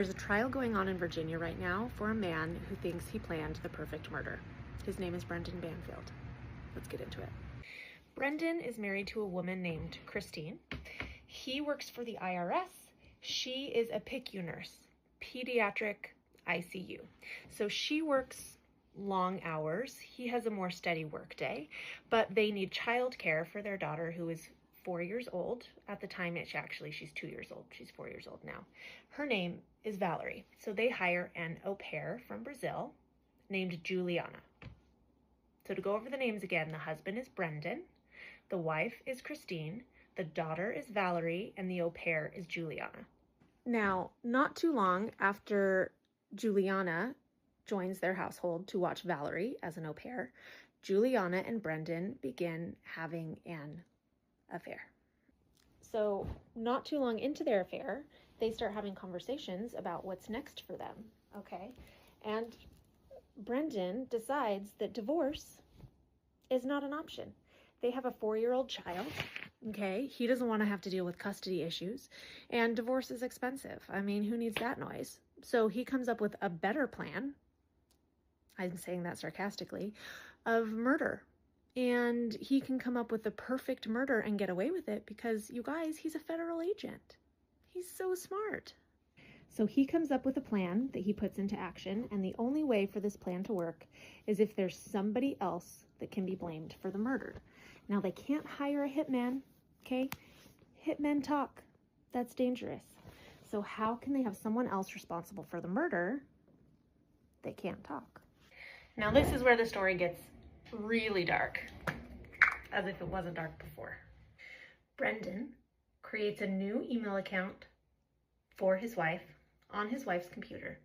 There's a trial going on in Virginia right now for a man who thinks he planned the perfect murder. His name is Brendan Banfield. Let's get into it. Brendan is married to a woman named Christine. He works for the IRS. She is a PICU nurse, pediatric ICU. So she works long hours. He has a more steady work day, but they need childcare for their daughter, who is 4 years old. At the time, she's 2 years old. She's 4 years old now. Her name is Valerie. So they hire an au pair from Brazil named Juliana. So to go over the names again, the husband is Brendan, the wife is Christine, the daughter is Valerie, and the au pair is Juliana. Now, not too long after Juliana joins their household to watch Valerie as an au pair, Juliana and Brendan begin having an affair. So not too long into their affair, they start having conversations about what's next for them, okay? And Brendan decides that divorce is not an option. They have a 4-year-old child, okay? He doesn't want to have to deal with custody issues, and divorce is expensive. I mean, who needs that noise? So he comes up with a better plan, I'm saying that sarcastically, of murder. And he can come up with the perfect murder and get away with it because, you guys, he's a federal agent. He's so smart. So he comes up with a plan that he puts into action, and the only way for this plan to work is if there's somebody else that can be blamed for the murder. Now, they can't hire a hitman, okay? Hitmen talk. That's dangerous. So how can they have someone else responsible for the murder? They can't talk. Now, this is where the story gets really dark, as if it wasn't dark before. Brendan creates a new email account for his wife on his wife's computer.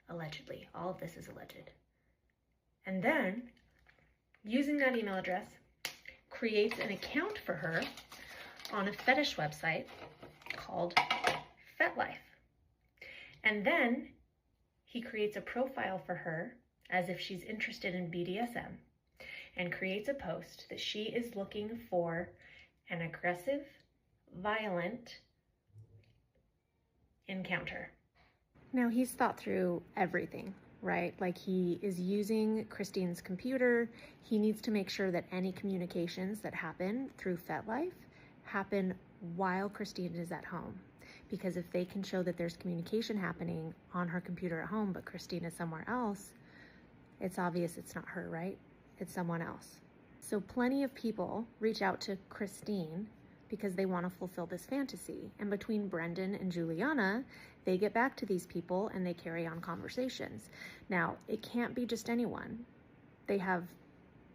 Allegedly. All of this is alleged. And then, using that email address, creates an account for her on a fetish website called FetLife. And then he creates a profile for her as if she's interested in BDSM, and creates a post that she is looking for an aggressive, violent encounter. Now, he's thought through everything, right? Like, he is using Christine's computer. He needs to make sure that any communications that happen through FetLife happen while Christine is at home. Because if they can show that there's communication happening on her computer at home, but Christine is somewhere else, it's obvious it's not her, right? It's someone else. So plenty of people reach out to Christine because they want to fulfill this fantasy. And between Brendan and Juliana, they get back to these people and they carry on conversations. Now, it can't be just anyone. They have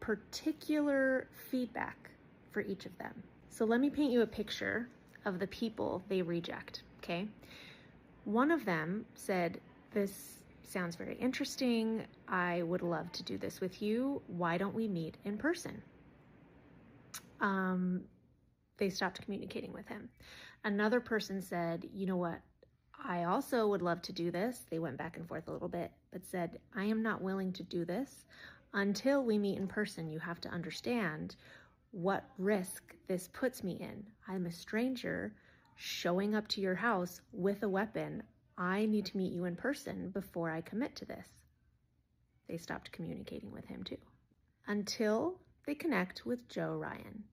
particular feedback for each of them. So let me paint you a picture of the people they reject, okay? One of them said, "This sounds very interesting. I would love to do this with you. Why don't we meet in person?" They stopped communicating with him. Another person said, "You know what? I also would love to do this." They went back and forth a little bit, but said, "I am not willing to do this until we meet in person. You have to understand what risk this puts me in. I'm a stranger showing up to your house with a weapon. I need to meet you in person before I commit to this." They stopped communicating with him too, until they connect with Joe Ryan.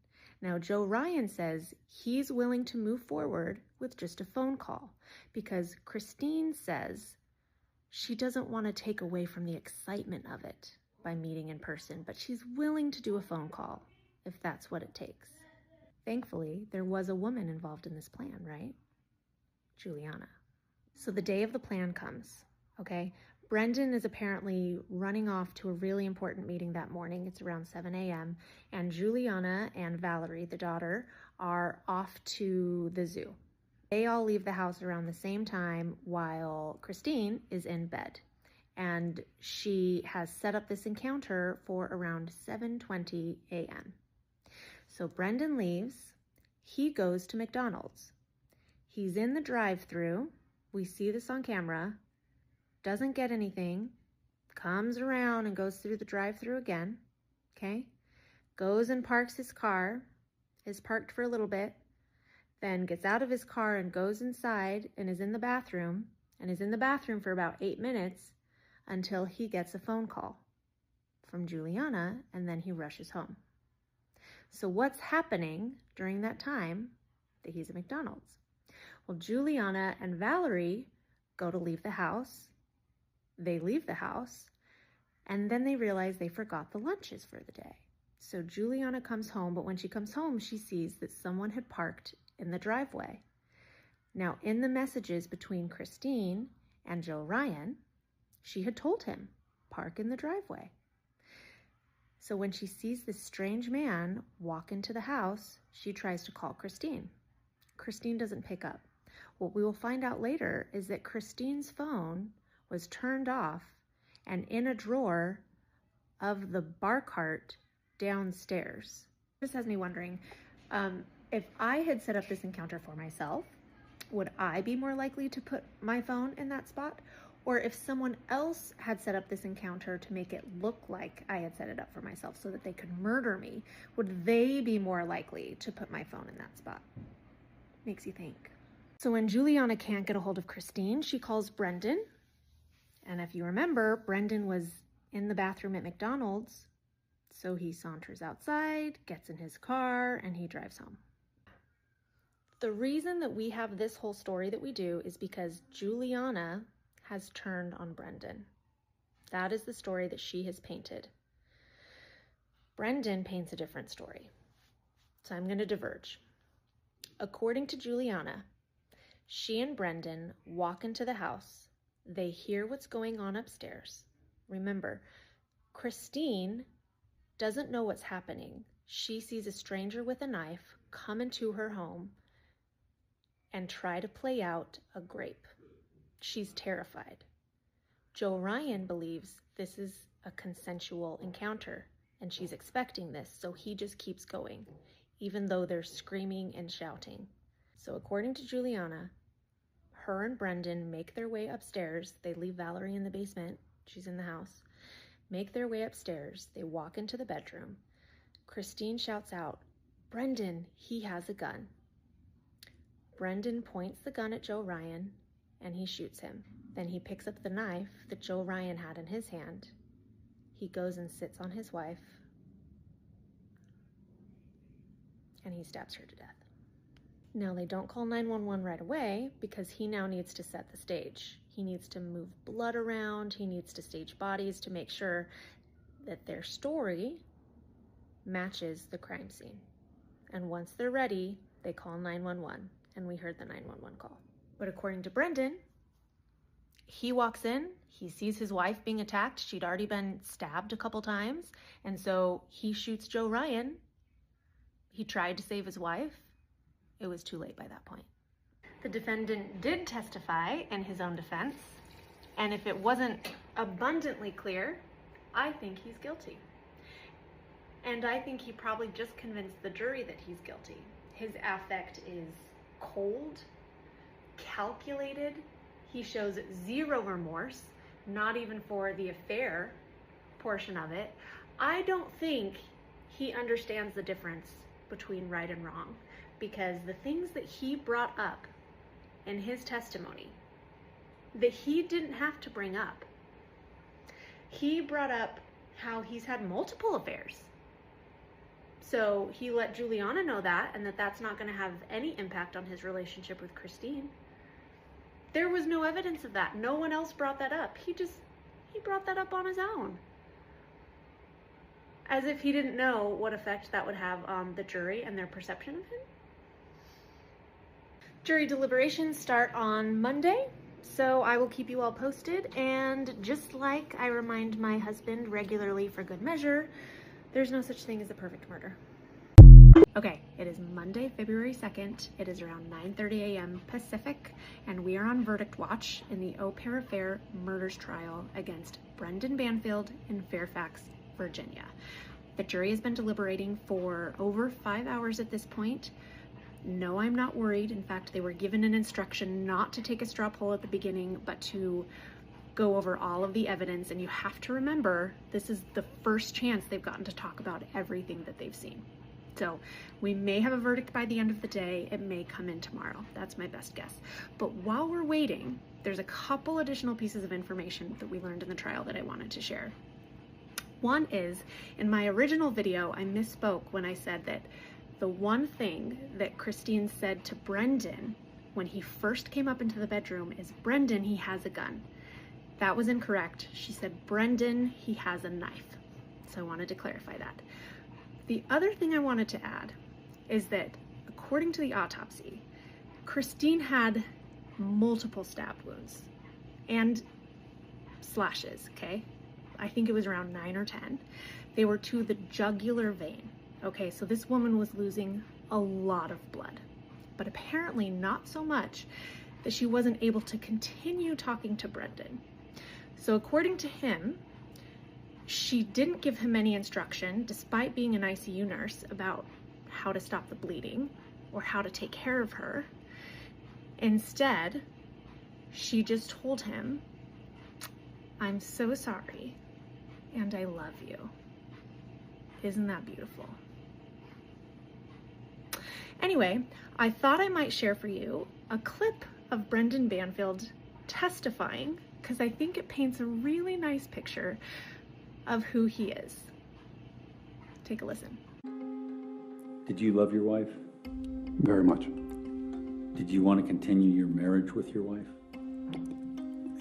Now, Joe Ryan says he's willing to move forward with just a phone call because Christine says she doesn't want to take away from the excitement of it by meeting in person, but she's willing to do a phone call if that's what it takes. Thankfully, there was a woman involved in this plan, right? Juliana. So the day of the plan comes, okay? Brendan is apparently running off to a really important meeting that morning. It's around 7 a.m. And Juliana and Valerie, the daughter, are off to the zoo. They all leave the house around the same time while Christine is in bed. And she has set up this encounter for around 7:20 a.m. So Brendan leaves. He goes to McDonald's. He's in the drive-thru. We see this on camera. Doesn't get anything. Comes around and goes through the drive-thru again. Okay? Goes and parks his car. Is parked for a little bit. Then gets out of his car and goes inside and is in the bathroom. and is in the bathroom for about 8 minutes until he gets a phone call from Juliana, and then he rushes home. So what's happening during that time that he's at McDonald's? Well, Juliana and Valerie go to leave the house. They leave the house, and then they realize they forgot the lunches for the day. So Juliana comes home, but when she comes home, she sees that someone had parked in the driveway. Now, in the messages between Christine and Joe Ryan, she had told him, park in the driveway. So when she sees this strange man walk into the house, she tries to call Christine. Christine doesn't pick up. What we will find out later is that Christine's phone was turned off and in a drawer of the bar cart downstairs. This has me wondering, if I had set up this encounter for myself, would I be more likely to put my phone in that spot? Or if someone else had set up this encounter to make it look like I had set it up for myself so that they could murder me, would they be more likely to put my phone in that spot? Makes you think. So when Juliana can't get a hold of Christine, she calls Brendan. And if you remember, Brendan was in the bathroom at McDonald's. So he saunters outside, gets in his car, and he drives home. The reason that we have this whole story that we do is because Juliana has turned on Brendan. That is the story that she has painted. Brendan paints a different story. So I'm going to diverge. According to Juliana, she and Brendan walk into the house. They hear what's going on upstairs. Remember, Christine doesn't know what's happening. She sees a stranger with a knife come into her home and try to play out a grape. She's terrified. Joe Ryan believes this is a consensual encounter and she's expecting this, so he just keeps going, even though they're screaming and shouting. So according to Juliana, her and Brendan make their way upstairs. They leave Valerie in the basement. She's in the house. Make their way upstairs. They walk into the bedroom. Christine shouts out, "Brendan, he has a gun." Brendan points the gun at Joe Ryan and he shoots him. Then he picks up the knife that Joe Ryan had in his hand. He goes and sits on his wife and he stabs her to death. Now they don't call 911 right away because he now needs to set the stage. He needs to move blood around. He needs to stage bodies to make sure that their story matches the crime scene. And once they're ready, they call 911, and we heard the 911 call. But according to Brendan, he walks in, he sees his wife being attacked. She'd already been stabbed a couple times, and so he shoots Joe Ryan. He tried to save his wife. It was too late by that point. The defendant did testify in his own defense, and if it wasn't abundantly clear, I think he's guilty. And I think he probably just convinced the jury that he's guilty. His affect is cold, calculated. He shows zero remorse, not even for the affair portion of it. I don't think he understands the difference between right and wrong, because the things that he brought up in his testimony that he didn't have to bring up. He brought up how he's had multiple affairs. So he let Juliana know that, and that that's not going to have any impact on his relationship with Christine. There was no evidence of that. No one else brought that up. He brought that up on his own. As if he didn't know what effect that would have on the jury and their perception of him. Jury deliberations start on Monday, so I will keep you all posted. And just like I remind my husband regularly for good measure, there's no such thing as a perfect murder. Okay, it is Monday, February 2nd. It is around 9:30 a.m. Pacific, and we are on verdict watch in the Au Pair Affair murders trial against Brendan Banfield in Fairfax, Virginia. The jury has been deliberating for over 5 hours at this point. No, I'm not worried. In fact, they were given an instruction not to take a straw poll at the beginning, but to go over all of the evidence. And you have to remember, this is the first chance they've gotten to talk about everything that they've seen. So we may have a verdict by the end of the day. It may come in tomorrow. That's my best guess. But while we're waiting, there's a couple additional pieces of information that we learned in the trial that I wanted to share. One is, in my original video, I misspoke when I said that the one thing that Christine said to Brendan when he first came up into the bedroom is, "Brendan, he has a gun." That was incorrect. She said, "Brendan, he has a knife." So I wanted to clarify that. The other thing I wanted to add is that according to the autopsy, Christine had multiple stab wounds and slashes, okay? I think it was around 9 or 10. They were to the jugular vein, okay? So this woman was losing a lot of blood, but apparently not so much that she wasn't able to continue talking to Brendan. So according to him, she didn't give him any instruction, despite being an ICU nurse, about how to stop the bleeding or how to take care of her. Instead, she just told him, "I'm so sorry, and I love you." Isn't that beautiful? Anyway, I thought I might share for you a clip of Brendan Banfield testifying, because I think it paints a really nice picture of who he is. Take a listen. Did you love your wife? Very much. Did you want to continue your marriage with your wife?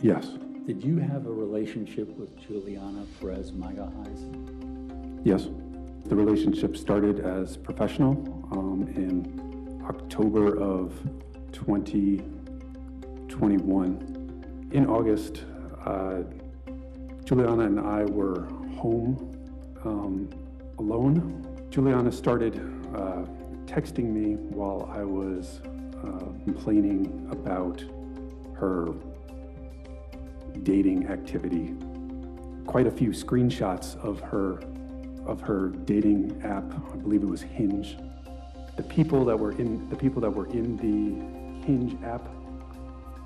Yes. Did you have a relationship with Juliana Perez Magahais? Yes. The relationship started as professional in October of 2021. In August, Juliana and I were home alone. Juliana started texting me while I was complaining about her dating activity. Quite a few screenshots of her dating app. I believe it was Hinge. The people that were in the Hinge app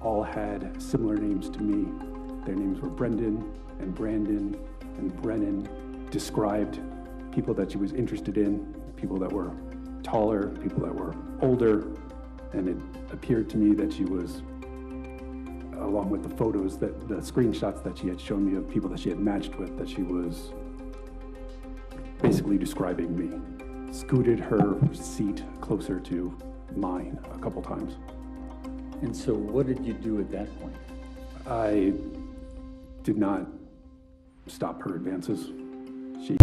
all had similar names to me. Their names were Brendan and Brandon and Brennan. Described people that she was interested in, people that were taller, people that were older, and it appeared to me that she was, along with the photos, the screenshots that she had shown me of people that she had matched with, that she was basically describing me. Scooted her seat closer to mine a couple times. And so what did you do at that point? I did not stop her advances. She